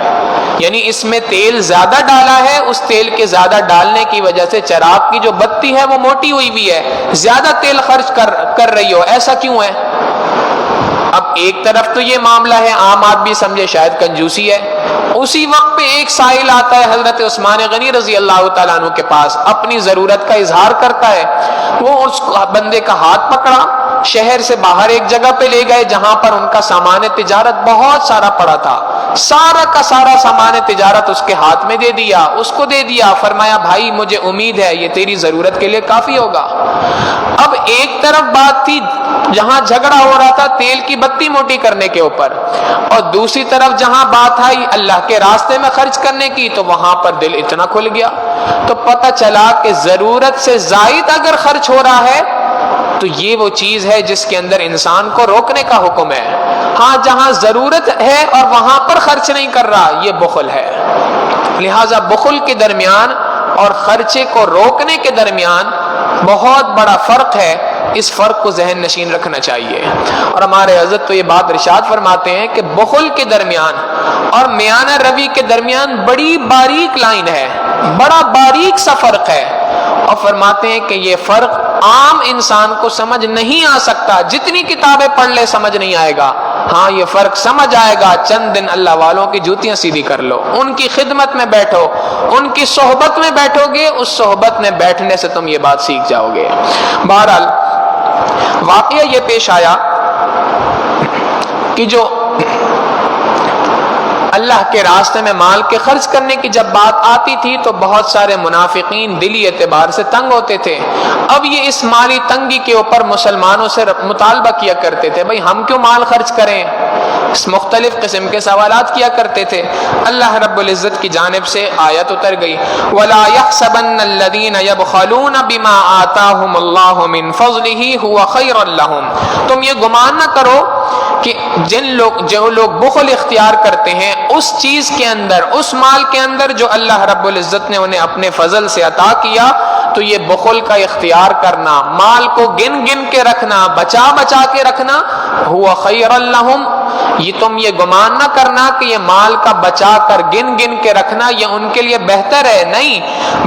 یعنی اس میں تیل زیادہ ڈالا ہے، اس تیل کے زیادہ ڈالنے کی وجہ سے چراغ کی جو بتی ہے وہ موٹی ہوئی بھی ہے، زیادہ تیل خرچ کر رہی ہو، ایسا کیوں ہے؟ اب ایک طرف تو یہ معاملہ ہے، عام آدمی سمجھے شاید کنجوسی ہے. اسی وقت پہ ایک سائل آتا ہے حضرت عثمان غنی رضی اللہ تعالیٰ عنہ کے پاس، اپنی ضرورت کا اظہار کرتا ہے. وہ اس بندے کا ہاتھ پکڑا، شہر سے باہر ایک جگہ پہ لے گئے جہاں پر ان کا سامان تجارت بہت سارا پڑا تھا. سارا کا سارا سامان تجارت اس کے ہاتھ میں دے دیا، اس کو دے دیا. فرمایا بھائی مجھے امید ہے یہ تیری ضرورت کے لیے کافی ہوگا. اب ایک طرف بات تھی جہاں جھگڑا ہو رہا تھا تیل کی بتی موٹی کرنے کے اوپر، اور دوسری طرف جہاں بات آئی اللہ کے راستے میں خرچ کرنے کی، تو وہاں پر دل اتنا کھل گیا. تو پتہ چلا کہ ضرورت سے زائد اگر خرچ ہو رہا ہے تو یہ وہ چیز ہے جس کے اندر انسان کو روکنے کا حکم ہے. ہاں جہاں ضرورت ہے اور وہاں پر خرچ نہیں کر رہا، یہ بخل ہے. لہٰذا بخل کے درمیان اور خرچے کو روکنے کے درمیان بہت بڑا فرق ہے. اس فرق کو ذہن نشین رکھنا چاہیے. اور ہمارے حضرت تو یہ بات ارشاد فرماتے ہیں کہ بخل کے درمیان اور میانہ روی کے درمیان بڑی باریک لائن ہے، بڑا باریک سا فرق ہے. اور فرماتے ہیں کہ یہ فرق عام انسان کو سمجھ نہیں آ سکتا، جتنی کتابیں پڑھ لے سمجھ نہیں آئے گا. ہاں یہ فرق سمجھ آئے گا چند دن اللہ والوں کی جوتیاں سیدھی کر لو، ان کی خدمت میں بیٹھو، ان کی صحبت میں بیٹھو گے، اس صحبت میں بیٹھنے سے تم یہ بات سیکھ جاؤ گے. بہرحال واقعہ یہ پیش آیا کہ جو اللہ کے راستے میں مال کے خرچ کرنے کی جب بات آتی تھی تو بہت سارے منافقین دلی اعتبار سے تنگ ہوتے تھے. اب یہ اس مالی تنگی کے اوپر مسلمانوں سے مطالبہ کیا کرتے تھے، بھئی ہم کیوں مال خرچ کریں؟ اس مختلف قسم کے سوالات کیا کرتے تھے. اللہ رب العزت کی جانب سے آیت اتر گئی وَلَا يَحْسَبَنَّ الَّذِينَ يَبْخَلُونَ بِمَا آتَاهُمُ اللَّهُ مِنْ فَضْلِهِ هُوَ خَيْرًا لَهُمْ. تم یہ گمان نہ کرو کہ جو لوگ بخل اختیار کرتے ہیں اس چیز کے اندر، اس مال کے اندر جو اللہ رب العزت نے انہیں اپنے فضل سے عطا کیا، تو یہ بخل کا اختیار کرنا، مال کو گن گن کے رکھنا، بچا بچا کے رکھنا، ہوا خیر لہم، یہ تم یہ گمان نہ کرنا کہ یہ مال کا بچا کر گن گن کے رکھنا یہ ان کے لیے بہتر ہے، نہیں،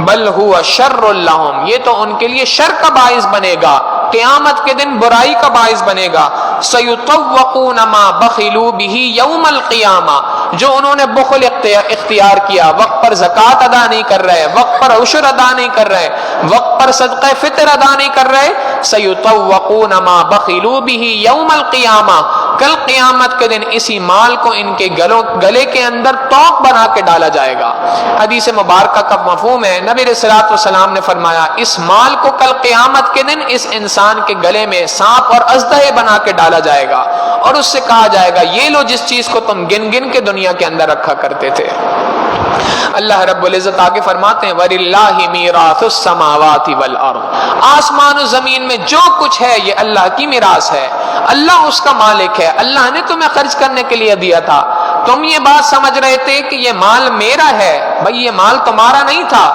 بل ہوا شر لہم، یہ تو ان کے لیے شر کا باعث بنے گا، قیامت کے دن برائی کا باعث بنے گا. سیطوقون ما بخلوا به یوم القیامہ، جو انہوں نے بخل اختیار کیا، وقت پر زکوٰۃ ادا نہیں کر رہے، وقت پر عشر ادا نہیں کر رہے، وقت پر صدقہ فطر ادا نہیں کر رہے، سیطوقون ما بخلوا به یوم القیامہ، کل قیامت کے دن اسی مال کو ان کے گلے کے اندر توق بنا کے ڈالا جائے گا۔ حدیث مبارکہ کا مفہوم ہے، نبی علیہ الصلوۃ والسلام نے فرمایا اس مال کو کل قیامت کے دن اس انسان کے گلے میں سانپ اور اژدہے بنا کے ڈالا جائے گا، اور اس سے کہا جائے گا یہ لو جس چیز کو تم گن گن کے دنیا کے اندر رکھا کرتے تھے۔ اللہ رب العزت آگے فرماتے ہیں وَلِلَّهِ مِيرَاثُ السَّمَاوَاتِ وَالْأَرْضِ، آسمان و زمین میں جو کچھ ہے یہ اللہ کی میراث ہے، اللہ اس کا مالک ہے، اللہ نے تمہیں خرچ کرنے کے لیے دیا تھا۔ تم یہ بات سمجھ رہے تھے کہ یہ مال میرا ہے، بھئی یہ مال تمہارا نہیں تھا،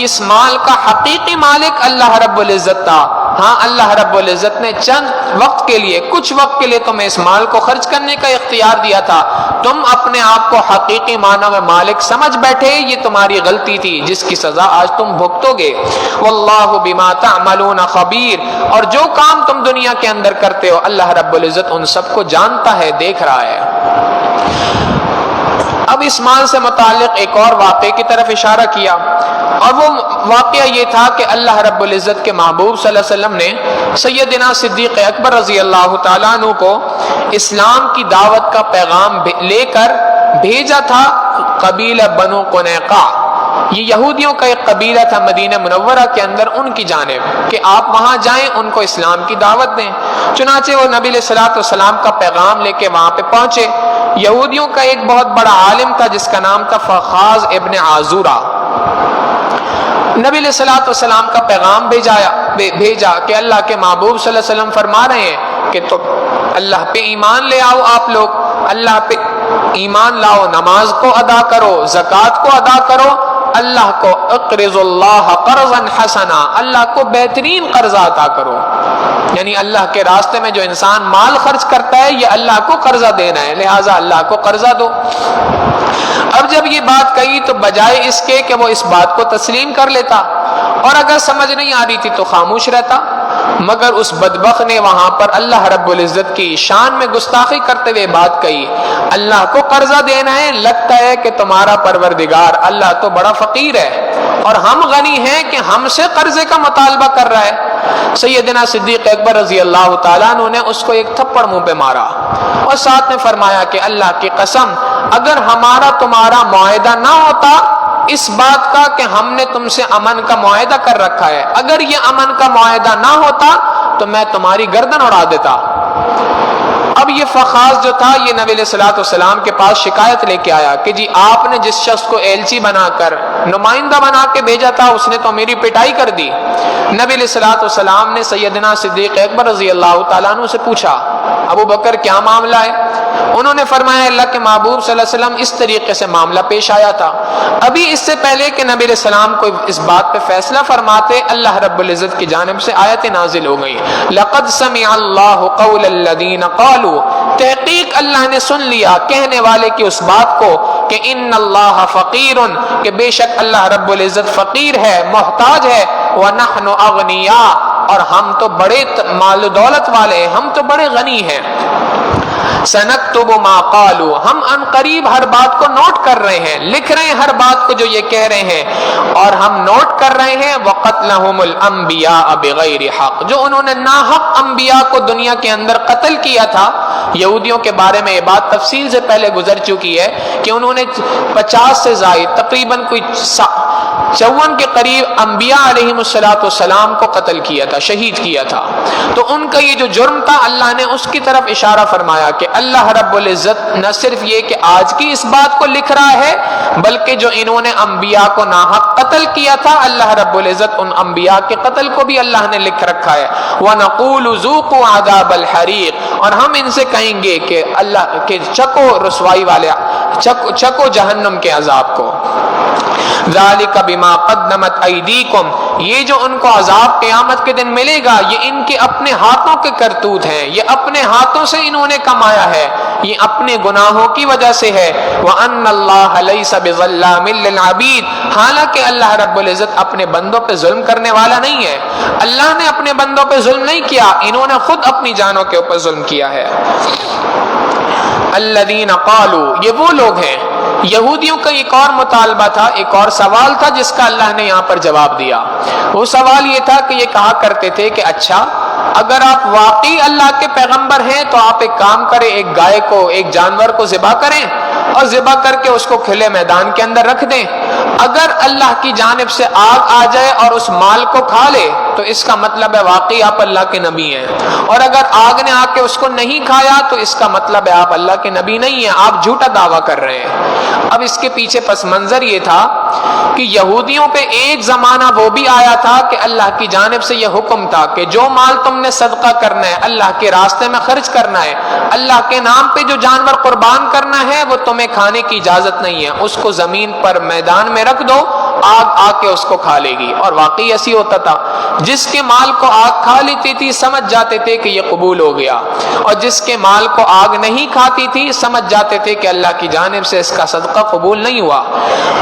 اس مال کا حقیقی مالک اللہ رب العزت تھا۔ ہاں اللہ رب العزت نے چند وقت کے لیے، کچھ وقت کے لیے تمہیں اس مال کو خرچ کرنے کا اختیار دیا تھا، تم اپنے آپ کو حقیقی معنوں میں مالک سمجھ بیٹھے، یہ تمہاری غلطی تھی جس کی سزا آج تم بھگتو گے۔ واللہ بما تعملون خبیر، اور جو کام تم دنیا کے اندر کرتے ہو اللہ رب العزت ان سب کو جانتا ہے، دیکھ رہا ہے۔ اب اس مال سے متعلق ایک اور واقعے کی طرف اشارہ کیا، اور وہ واقعہ یہ تھا کہ اللہ رب العزت کے محبوب صلی اللہ علیہ وسلم نے سیدنا صدیق اکبر رضی اللہ تعالیٰ عنہ کو اسلام کی دعوت کا پیغام لے کر بھیجا تھا قبیلہ بنو قنیقہ۔ یہ یہودیوں کا ایک قبیلہ تھا مدینہ منورہ کے اندر، ان کی جانب کہ آپ وہاں جائیں، ان کو اسلام کی دعوت دیں۔ چنانچہ وہ نبی علیہ الصلوۃ والسلام کا پیغام لے کے وہاں پہ پہنچے۔ یہودیوں کا ایک بہت بڑا عالم تھا جس کا نام تھا فخاذ ابن عازورہ۔ نبی علیہ الصلوۃ والسلام کا پیغام بھیجا کہ اللہ کے محبوب صلی اللہ علیہ وسلم فرما رہے ہیں کہ تو اللہ پہ ایمان لے آؤ، آپ لوگ اللہ پہ ایمان لاؤ، نماز کو ادا کرو، زکوٰۃ کو ادا کرو، اللہ کو اقرض اللہ قرضا حسنا، اللہ کو بہترین قرضہ عطا کرو۔ یعنی اللہ کے راستے میں جو انسان مال خرچ کرتا ہے یہ اللہ کو قرضہ دینا ہے، لہٰذا اللہ کو قرضہ دو۔ اب جب یہ بات کہی تو بجائے اس کے کہ وہ اس بات کو تسلیم کر لیتا، اور اگر سمجھ نہیں آ رہی تھی تو خاموش رہتا، مگر اس بدبخت نے وہاں پر اللہ رب العزت کی شان میں گستاخی کرتے ہوئے بات کہی، اللہ کو قرضہ دینا ہے، لگتا ہے کہ تمہارا پروردگار اللہ تو بڑا فقیر ہے اور ہم غنی ہیں کہ ہم سے قرضے کا مطالبہ کر رہا ہے۔ سیدنا صدیق اکبر رضی اللہ تعالیٰ عنہ نے اس کو ایک تھپڑ منہ پہ مارا، اور ساتھ میں فرمایا کہ اللہ کی قسم اگر ہمارا تمہارا معاہدہ نہ ہوتا اس بات کا کہ ہم نے تم سے امن کا معاہدہ کر رکھا ہے، اگر یہ امن کا معاہدہ نہ ہوتا تو میں تمہاری گردن اڑا دیتا۔ اب یہ فخاذ جو تھا یہ نبی علیہ الصلوۃ والسلام کے پاس شکایت لے کے آیا کہ جی آپ نے جس شخص کو ایلچی بنا کر نمائندہ بنا کے بھیجا تھا اس نے تو میری پٹائی کر دی۔ نبی علیہ الصلوۃ والسلام نے سیدنا صدیق اکبر رضی اللہ تعالیٰ عنہ سے پوچھا ابو بکر کیا معاملہ ہے؟ انہوں نے فرمایا اللہ کے محبوب صلی اللہ علیہ وسلم اس طریقے سے معاملہ پیش آیا تھا۔ ابھی اس سے پہلے کہ نبی علیہ السلام کو اس بات پہ فیصلہ فرماتے اللہ رب العزت کی جانب سے آیت نازل ہو گئی، لقد سمع اللہ قول الذین قالوا، تحقیق اللہ نے سن لیا کہنے والے کی اس بات کو کہ ان اللہ فقیر، کہ بے شک اللہ رب العزت فقیر ہے، محتاج ہے، ونحن اغنیاء، اور ہم تو بڑے مال و دولت والے ہیں، ہم تو بڑے غنی ہیں۔ سنکتب ما قالوا، ہم ان قریب ہر بات کو نوٹ کر رہے ہیں، لکھ رہے ہیں ہر بات کو جو یہ کہہ رہے ہیں، اور ہم نوٹ کر رہے ہیں وقتلہم الانبیاء بغیر حق، جو انہوں نے ناحق انبیاء کو دنیا کے اندر قتل کیا تھا۔ یہودیوں کے بارے میں یہ بات تفصیل سے پہلے گزر چکی ہے کہ انہوں نے 50 سے زائد تقریباً کوئی 54 کے قریب انبیاء علیہم السلام کو قتل کیا تھا، شہید کیا تھا۔ تو ان کا یہ جو جرم تھا اللہ نے اس کی طرف اشارہ فرمایا کہ اللہ رب العزت نہ صرف یہ کہ آج کی اس بات کو لکھ رہا ہے بلکہ جو انہوں نے انبیاء کو ناحق قتل کیا تھا اللہ رب العزت ان انبیاء کے قتل کو بھی اللہ نے لکھ رکھا ہے۔ وَنَقُولُ ذُوقُوا عَذَابَ الْحَرِيقِ، اور ہم ان سے کہیں گے کہ اللہ کے چکو رسوائی والے چکو جہنم کے عذاب کو۔ ذَلِكَ بِمَا قَدَّمَتْ أَيْدِيكُمْ، یہ جو ان کو عذاب قیامت کے دن ملے گا یہ ان کے اپنے ہاتھوں کے کرتوت ہیں، یہ اپنے ہاتھوں سے انہوں نے کمایا ہے، یہ اپنے گناہوں کی وجہ سے ہے۔ وَأَنَّ اللَّهَ لَيْسَ بِظَلَّامٍ لِّلْعَبِيدِ، حالانکہ اللہ رب العزت اپنے بندوں پہ ظلم کرنے والا نہیں ہے، اللہ نے اپنے بندوں پہ ظلم نہیں کیا، انہوں نے خود اپنی جانوں کے اوپر ظلم کیا ہے۔ الذین قالوا، یہ وہ لوگ ہیں، یہودیوں کا ایک اور مطالبہ تھا، ایک اور سوال تھا جس کا اللہ نے یہاں پر جواب دیا۔ وہ سوال یہ تھا کہ یہ کہا کرتے تھے کہ اچھا اگر آپ واقعی اللہ کے پیغمبر ہیں تو آپ ایک کام کریں، ایک گائے کو، ایک جانور کو ذبح کریں اور ذبح کر کے اس کو کھلے میدان کے اندر رکھ دیں۔ اگر اللہ کی جانب سے آگ آ جائے اور اس مال کو کھا لے تو اس کا مطلب ہے واقعی آپ اللہ کے نبی ہیں، اور اگر آگ نے آ کے اس کو نہیں کھایا تو اس کا مطلب ہے آپ اللہ کے نبی نہیں ہیں، آپ جھوٹا دعویٰ کر رہے ہیں۔ اب اس کے پیچھے پس منظر یہ تھا کہ یہودیوں پہ ایک زمانہ وہ بھی آیا تھا کہ اللہ کی جانب سے یہ حکم تھا کہ جو مال تم نے صدقہ کرنا ہے، اللہ کے راستے میں خرچ کرنا ہے، اللہ کے نام پہ جو جانور قربان کرنا ہے، وہ تمہیں کھانے کی اجازت نہیں ہے، اس کو زمین پر میدان میں رکھ دو، آگ آ کے اس کو کھا لے گی۔ اور واقعی ایسی ہوتا تھا، جس کے مال کو آگ کھا لیتی تھی سمجھ جاتے تھے کہ یہ قبول ہو گیا، اور جس کے مال کو آگ نہیں کھاتی تھی سمجھ جاتے تھے کہ اللہ کی جانب سے اس کا صدقہ قبول نہیں ہوا۔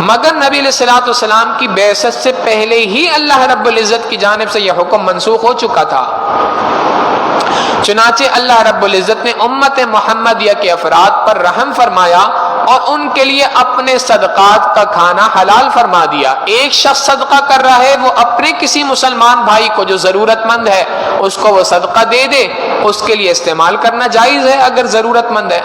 مگر نبی علیہ الصلوۃ والسلام کی بعثت سے پہلے ہی اللہ رب العزت کی جانب سے یہ حکم منسوخ ہو چکا تھا۔ چنانچہ اللہ رب العزت نے امت محمدیہ کے افراد پر رحم فرمایا اور ان کے لیے اپنے صدقات کا کھانا حلال فرما دیا۔ ایک شخص صدقہ کر رہا ہے، وہ اپنے کسی مسلمان بھائی کو جو ضرورت مند ہے اس کو وہ صدقہ دے دے، اس کے لیے استعمال کرنا جائز ہے اگر ضرورت مند ہے۔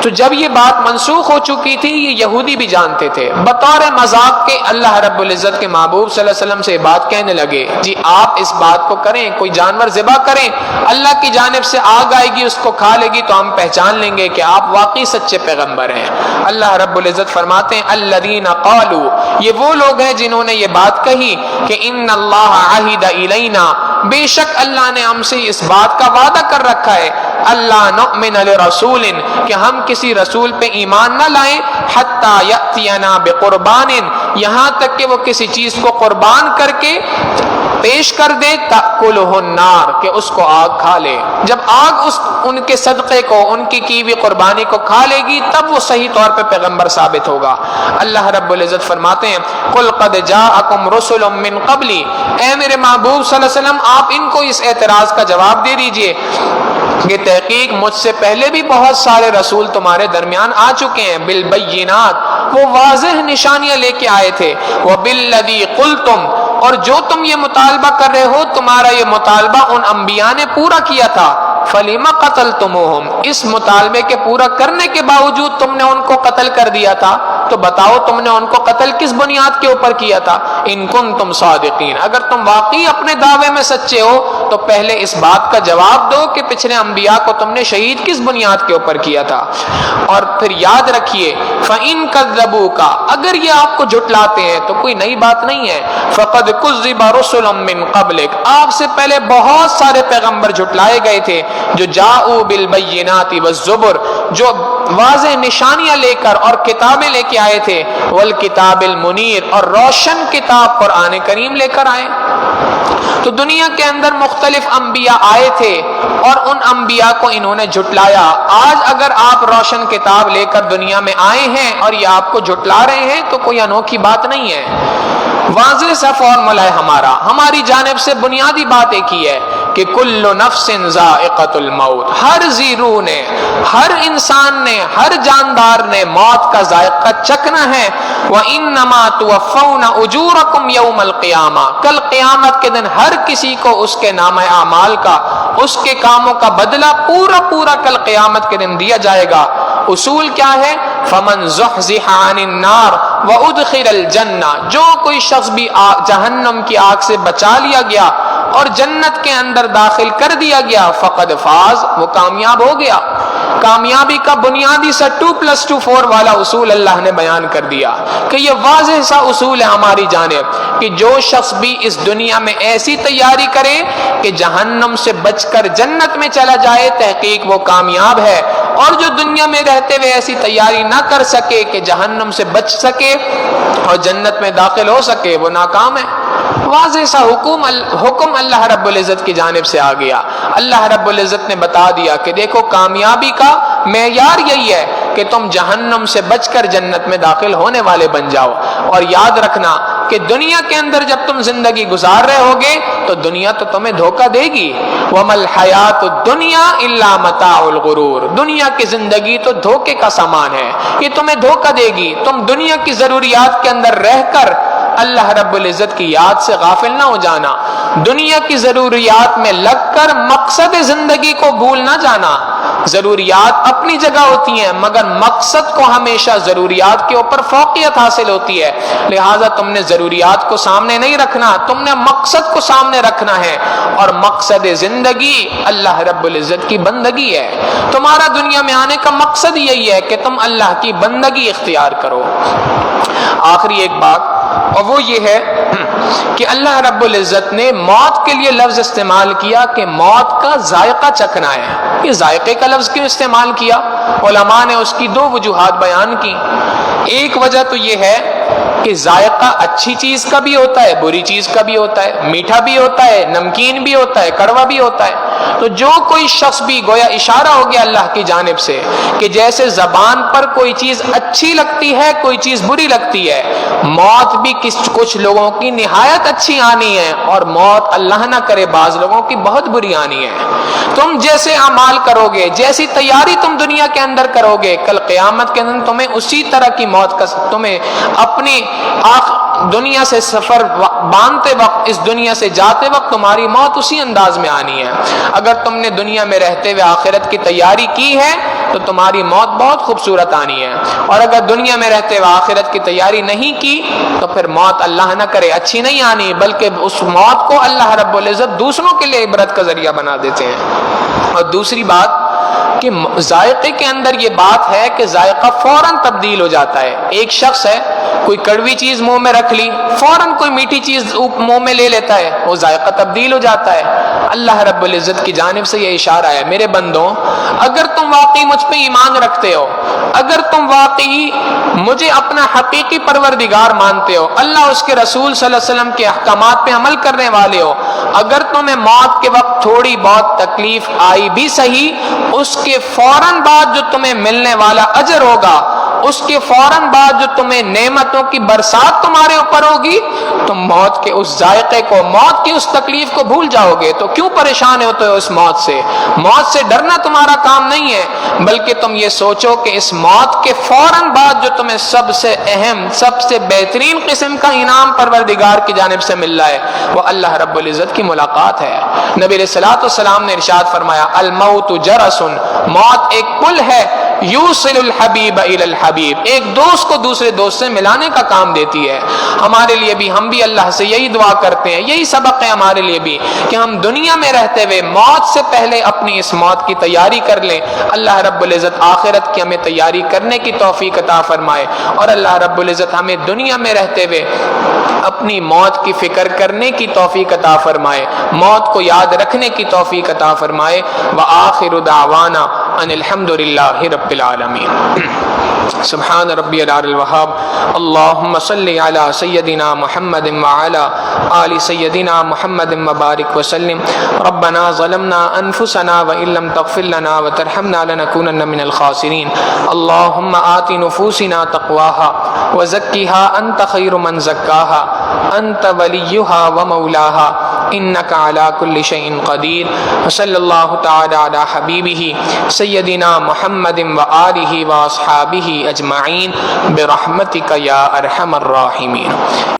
تو جب یہ بات منسوخ ہو چکی تھی یہ یہودی بھی جانتے تھے، بطور مذاق کے اللہ رب العزت کے محبوب صلی اللہ علیہ وسلم سے یہ بات کہنے لگے، جی آپ اس بات کو کریں، کوئی جانور ذبح کریں، اللہ کی جانب سے آگ آئے گی اس کو کھا لے گی تو ہم پہچان لیں گے کہ آپ واقعی سچے پیغمبر ہیں۔ اللہ رب العزت فرماتے ہیں الذین قالوا، یہ وہ لوگ ہیں جنہوں نے یہ بات کہی کہ ان اللہ عہد الینا، بے شک اللہ نے ہم سے اس بات کا وعدہ کر رکھا ہے، اللہ نؤمن لرسول، کہ ہم کسی رسول پہ ایمان نہ لائیں، حتی یأتینا بقربان، یہاں تک کہ وہ کسی چیز کو قربان کر کے پیش کر دے، تأکلہ النار، کہ اس کو آگ کھا لے۔ جب آگ ان کے صدقے کو، ان کی ہوئی قربانی کو کھا لے گی تب وہ صحیح طور پہ پیغمبر ثابت ہوگا۔ اللہ رب العزت فرماتے ہیں قل قد جاءکم رسل من قبلی، اے میرے محبوب صلی اللہ علیہ وسلم آپ ان کو اس اعتراض کا جواب دے دیجئے کہ تحقیق مجھ سے پہلے بھی بہت سارے رسول تمہارے درمیان آ چکے ہیں، بالبینات، وہ واضح نشانیاں لے کے آئے تھے، وبالذی قلتم، اور جو تم یہ مطالبہ کر رہے ہو تمہارا یہ مطالبہ ان انبیاء نے پورا کیا تھا، فلم قتلتموہم، اس مطالبے کے پورا کرنے کے باوجود تم نے ان کو قتل کر دیا تھا، تو بتاؤ تم نے ان کو قتل کس بنیاد کے اوپر کیا تھا؟ ان کنتم صادقین، اگر تم واقعی اپنے دعوے میں سچے ہو تو پہلے اس بات کا جواب دو کہ پچھلے انبیاء کو تم نے شہید کس بنیاد کے اوپر کیا تھا۔ اور پھر یاد رکھیے فَإِن كَذَّبُوكَ، اگر یہ آپ کو جھٹلاتے ہیں تو کوئی نئی بات نہیں ہے، فَقَدْ كُذِّبَ رُسُلٌ مِّن قَبْلِكَ، آپ سے پہلے بہت سارے پیغمبر جھٹلائے گئے تھے، جو جاؤ بالبینات والزبر، جو واضح نشانیاں لے کر اور کتابیں لے کے آئے تھے، والکتاب المنیر، اور روشن کتاب قرآن کریم لے کر آئے۔ تو دنیا کے اندر مختلف انبیاء آئے تھے اور ان انبیاء کو انہوں نے جھٹلایا۔ آج اگر آپ روشن کتاب لے کر دنیا میں آئے ہیں اور یہ آپ کو جھٹلا رہے ہیں تو کوئی انوکھی بات نہیں ہے، واضح سا فارمولا ہے ہمارا، ہماری جانب سے بنیادی بات ایک ہی ہے کہ کل نفس ذائقۃ الموت، ہر ذی روح نے، ہر انسان نے، ہر جاندار نے موت کا ذائقہ چکھنا ہے۔ وَإِنَّمَا تُوَفَّوْنَ أُجُورَكُمْ يَوْمَ الْقِيَامَةِ، کل قیامت کے دن ہر کسی کو اس کے نامہ اعمال کا، اس کے کاموں کا بدلہ پورا کل قیامت کے دن دیا جائے گا۔ اصول کیا ہے؟ فَمَنْ زُحْزِحَ عَنِ النَّارِ وَأُدْخِلَ الْجَنَّةَ، جو کوئی شخص بھی جہنم کی آگ سے بچا لیا گیا اور جنت کے اندر داخل کر دیا گیا، فقد فاز، وہ کامیاب ہو گیا۔ کامیابی کا بنیادی سا 2+2 4 والا اصول اللہ نے بیان کر دیا کہ یہ واضح سا اصول ہے ہماری جانب کہ جو شخص بھی اس دنیا میں ایسی تیاری کرے کہ جہنم سے بچ کر جنت میں چلا جائے، تحقیق وہ کامیاب ہے، اور جو دنیا میں رہتے ہوئے ایسی تیاری نہ کر سکے کہ جہنم سے بچ سکے اور جنت میں داخل ہو سکے، وہ ناکام ہے۔ واضح سا حکم اللہ رب العزت کی جانب سے آ گیا۔ اللہ رب العزت نے بتا دیا کہ دیکھو کامیابی کا معیار یہی ہے کہ تم جہنم سے بچ کر جنت میں داخل ہونے والے بن جاؤ۔ اور یاد رکھنا کہ دنیا کے اندر جب تم زندگی گزار رہے ہوگے تو دنیا تو تمہیں دھوکہ دے گی۔ وَمَا الْحَيَاةُ الدُّنْيَا إِلَّا مَتَاعُ الْغُرُورِ، دنیا کی زندگی تو دھوکے کا سامان ہے، یہ تمہیں دھوکہ دے گی۔ تم دنیا کی ضروریات کے اندر رہ کر اللہ رب العزت کی یاد سے غافل نہ ہو جانا، دنیا کی ضروریات میں لگ کر مقصد زندگی کو بھول نہ جانا۔ ضروریات اپنی جگہ ہوتی ہیں مگر مقصد کو ہمیشہ ضروریات کے اوپر فوقیت حاصل ہوتی ہے، لہٰذا تم نے ضروریات کو سامنے نہیں رکھنا، تم نے مقصد کو سامنے رکھنا ہے، اور مقصد زندگی اللہ رب العزت کی بندگی ہے۔ تمہارا دنیا میں آنے کا مقصد یہی ہے کہ تم اللہ کی بندگی اختیار کرو۔ آخری ایک بات، اور وہ یہ ہے کہ اللہ رب العزت نے موت کے لیے لفظ استعمال کیا کہ موت کا ذائقہ چکھنا ہے۔ یہ ذائقے کا لفظ کیوں استعمال کیا؟ علماء نے اس کی دو وجوہات بیان کی۔ ایک وجہ تو یہ ہے کہ ذائقہ اچھی چیز کا بھی ہوتا ہے، بری چیز کا بھی ہوتا ہے، میٹھا بھی ہوتا ہے، نمکین بھی ہوتا ہے، کڑوا بھی ہوتا ہے۔ تو جو کوئی شخص بھی، گویا اشارہ ہو گیا اللہ کی جانب سے کہ جیسے زبان پر کوئی چیز اچھی لگتی ہے، کوئی چیز بری لگتی ہے، موت بھی کچھ لوگوں کی نہایت اچھی آنی ہے، اور موت اللہ نہ کرے بعض لوگوں کی بہت بری آنی ہے۔ تم جیسے اعمال کرو گے، جیسی تیاری تم دنیا کے اندر کرو گے، کل قیامت کے اندر تمہیں اسی طرح کی موت کا، تمہیں اپنی دنیا سے سفر باندھتے وقت، اس دنیا سے جاتے وقت تمہاری موت اسی انداز میں آنی ہے۔ اگر تم نے دنیا میں رہتے ہوئے آخرت کی تیاری کی ہے تو تمہاری موت بہت خوبصورت آنی ہے، اور اگر دنیا میں رہتے ہوئے آخرت کی تیاری نہیں کی تو پھر موت اللہ نہ کرے اچھی نہیں آنی، بلکہ اس موت کو اللہ رب العزت دوسروں کے لیے عبرت کا ذریعہ بنا دیتے ہیں۔ اور دوسری بات کہ ذائقے کے اندر یہ بات ہے کہ ذائقہ فوراً تبدیل ہو جاتا ہے۔ ایک شخص ہے، کوئی کڑوی چیز منہ میں رکھ لی، فوراً کوئی میٹھی چیز منہ میں لے لیتا ہے، وہ ذائقہ تبدیل ہو جاتا ہے۔ اللہ رب العزت کی جانب سے یہ اشارہ ہے، میرے بندوں اگر تم واقعی مجھ پہ ایمان رکھتے ہو، اگر تم واقعی مجھے اپنا حقیقی پروردگار مانتے ہو، اللہ اس کے رسول صلی اللہ علیہ وسلم کے احکامات پہ عمل کرنے والے ہو، اگر تمہیں موت کے وقت تھوڑی بہت تکلیف آئی بھی صحیح، اس کے فوراً بعد جو تمہیں ملنے والا اجر ہوگا، اس کے فوراً بعد جو تمہیں نعمتوں کی برسات تمہارے اوپر ہوگی، تم موت کے اس ذائقے کو، موت کی اس تکلیف کو بھول جاؤ گے۔ تو کیوں پریشان ہوتے ہو اس موت سے؟ موت سے ڈرنا تمہارا کام نہیں ہے، بلکہ تم یہ سوچو کہ اس موت کے فوراً بعد جو تمہیں سب سے اہم، سب سے بہترین قسم کا انعام پروردگار کی جانب سے مل رہا ہے، وہ اللہ رب العزت کی ملاقات ہے۔ نبی علیہ الصلوۃ والسلام نے ارشاد فرمایا، الموت جرس، موت ایک پل ہے، یوصل الحبیب الی الحبیب، ایک دوست کو دوسرے دوست سے ملانے کا کام دیتی ہے۔ ہمارے لیے بھی، ہم بھی اللہ سے یہی دعا کرتے ہیں، یہی سبق ہے ہمارے لیے بھی کہ ہم دنیا میں رہتے ہوئے موت سے پہلے اپنی اس موت کی تیاری کر لیں۔ اللہ رب العزت آخرت کی ہمیں تیاری کرنے کی توفیق عطا فرمائے، اور اللہ رب العزت ہمیں دنیا میں رہتے ہوئے اپنی موت کی فکر کرنے کی توفیق عطا فرمائے، موت کو یاد رکھنے کی توفیق عطا فرمائے۔ وآخر دعوانا ان الحمد للہ رب العالمین۔ سبحان ربی العلی الوہاب، اللہم صلی علی سیدنا محمد وعلی آل سیدنا محمد وبارک وسلم۔ ربنا ظلمنا انفسنا وان لم تغفر لنا وترحمنا لنکونن من الخاسرین۔ اللہم آت نفوسنا تقواها وزکها انت خیر من زکاها انت ولیها ومولاها انک علی کل شیء قدیر۔ وصلی اللہ تعالی علی حبیبہ سیدنا محمد وآلہ واصحابہ اجمعین برحمتک یا ارحم الراحمین۔